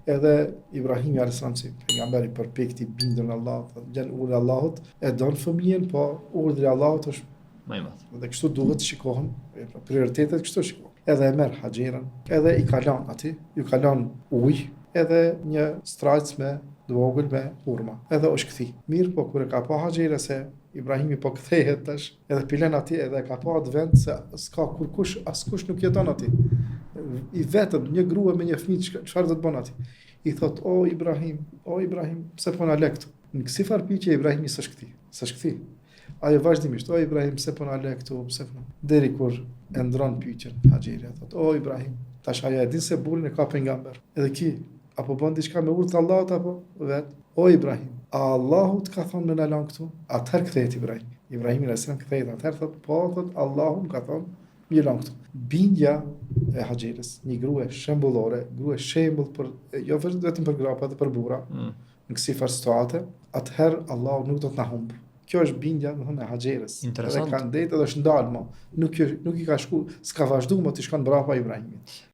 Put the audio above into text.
Edhe Ibrahimi a.s. si pejgamberi përpikti bindur në Allah, gjen urdhri Allahut, e don fëmijën, po urdhri Allahut është më i madh. dhe kështu duhet të shikohen, prioritetet kështu shikohen. Edhe e merr Haxherën, edhe i ka lënë aty, ju ka lënë ujë, edhe një strajc me vogël me hurma. Edhe është kthi. Mirë, po kur e ka pa Haxherën se Ibrahimi po kthehet tash, edhe pilen aty edhe ka pa atë vend se s'ka kurkush, askush nuk jeton aty. I vetëm një grua me një fëmijë, çfarë do të bën aty? I thot, o Ibrahim, pse po na le këtu? Në kësi farpiqe Ibrahimi s'është kthi. Ajo vazhdimisht, o Ibrahim, pse po na le këtu, pse po? Deri kur e ndron pyetjen Haxheria, thot, o Ibrahim, tash ajo e din se burrin e ka pejgamber. Edhe ki, apo bën diçka me urdhën e Allahut apo vet? O Ibrahim, a Allahu të ka thonë me na lan këtu? Atëherë kthehet Ibrahim. Ibrahimi alayhis salam kthehet, atëherë thot, po, thot, Allahu më ka thonë me lan këtu. Bindja e Haxherës, një grua shembullore, grua shembull për jo vetëm për grapa, edhe për burra. Në kësi farë situate, atëherë Allahu nuk do të na humb. Kjo është bindja, domethënë e Haxherës. Edhe kanë ndetë edhe është ndalë, nuk i ka shku, s'ka vazhduar më të shkon brapa Ibrahimit.